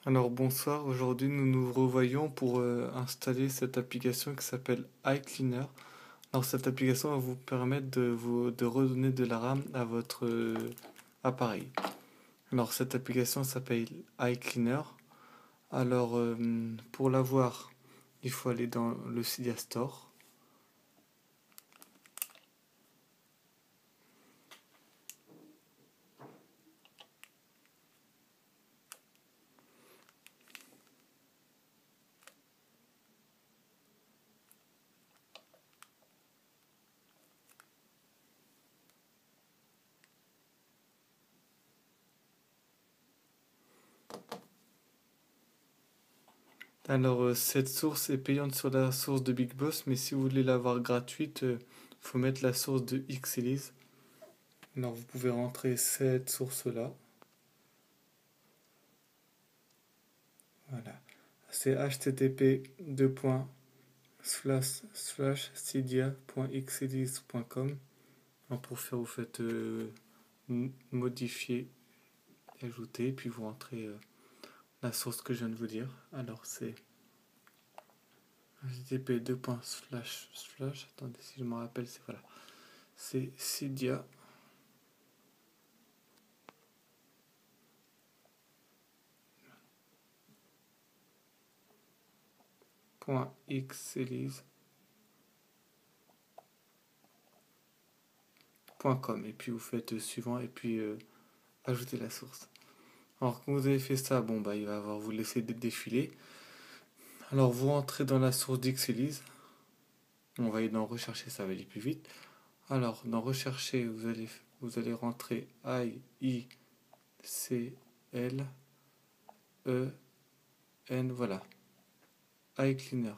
Alors bonsoir, aujourd'hui nous nous revoyons pour installer cette application qui s'appelle iCleaner. Alors cette application va vous permettre de redonner de la RAM à votre appareil. Alors cette application s'appelle iCleaner. Alors pour l'avoir, il faut aller dans le Cydia Store. Alors cette source est payante sur la source de Big Boss, mais si vous voulez l'avoir gratuite, faut mettre la source de Xelise. Alors vous pouvez rentrer cette source-là. Voilà. C'est http://cydia.xelise.com. Pour faire, vous faites modifier, ajouter, puis vous rentrez la source que je viens de vous dire. Alors c'est http://, attendez si je me rappelle, c'est voilà. C'est cydia. .xelise.com et puis vous faites suivant et puis ajouter la source. Alors quand vous avez fait ça, bon bah il va vous laisser défiler. Alors vous rentrez dans la source d'Xelise. On va aller dans rechercher, ça va aller plus vite. Alors dans rechercher, vous allez rentrer ICLEN, voilà. iCleaner.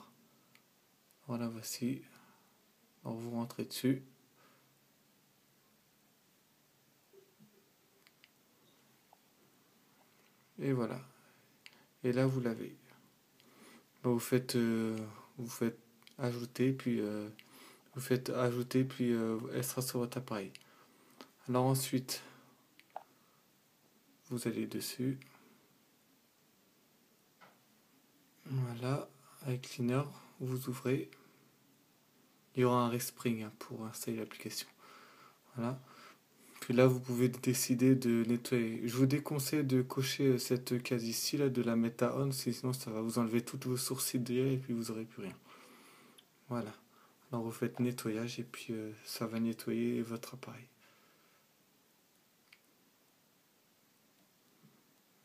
Voilà, voici. Alors vous rentrez dessus. Et voilà. Et là vous l'avez. Vous faites ajouter, puis elle sera sur votre appareil. Alors ensuite, vous allez dessus. Voilà, iCleaner, vous ouvrez. Il y aura un respring pour installer l'application. Voilà. Puis là, vous pouvez décider de nettoyer. Je vous déconseille de cocher cette case ici, là, de la mettre à on, sinon ça va vous enlever toutes vos sources Cydia et puis vous n'aurez plus rien. Voilà. Alors vous faites nettoyage et puis ça va nettoyer votre appareil.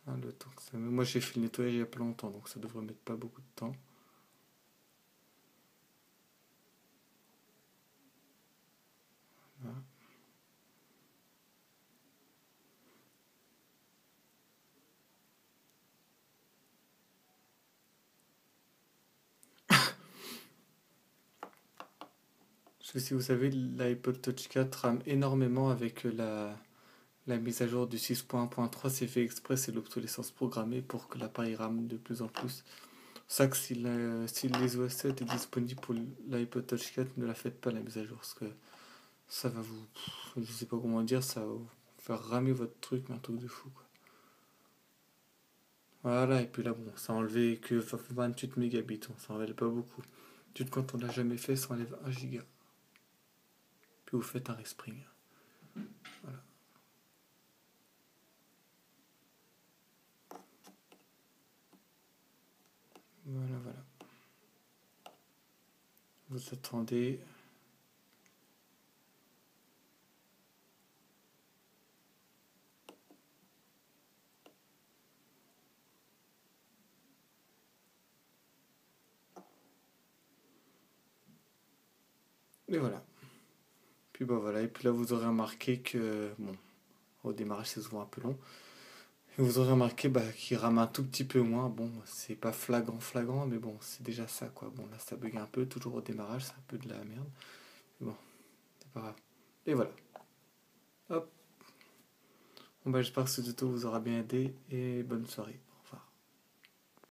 Le temps que ça... Moi j'ai fait le nettoyage il n'y a pas longtemps, donc ça devrait mettre pas beaucoup de temps. Voilà. Parce que si vous savez, l'iPod Touch 4 rame énormément avec la mise à jour du 6.1.3. C'est fait exprès, c'est l'obsolescence programmée pour que l'appareil rame de plus en plus. C'est ça que si les OS 7 est disponible pour l'iPod Touch 4, ne la faites pas la mise à jour, parce que ça va vous... Je sais pas comment dire, ça va vous faire ramer votre truc, mais un truc de fou, quoi. Voilà, et puis là, bon, ça a enlevé que 28 mégabits, ça enlève pas beaucoup. Quand on l'a jamais fait, ça enlève 1 giga. Puis vous faites un respring. Voilà. Voilà. Vous attendez. Et voilà. Puis bah voilà, et puis là vous aurez remarqué que, bon, au démarrage c'est souvent un peu long, et vous aurez remarqué qu'il rame un tout petit peu moins. Bon, c'est pas flagrant, mais bon, c'est déjà ça, quoi. Bon, là ça bug un peu, toujours au démarrage, c'est un peu de la merde. Mais bon, c'est pas grave. Et voilà. Hop. Bon bah j'espère que ce tuto vous aura bien aidé, et bonne soirée.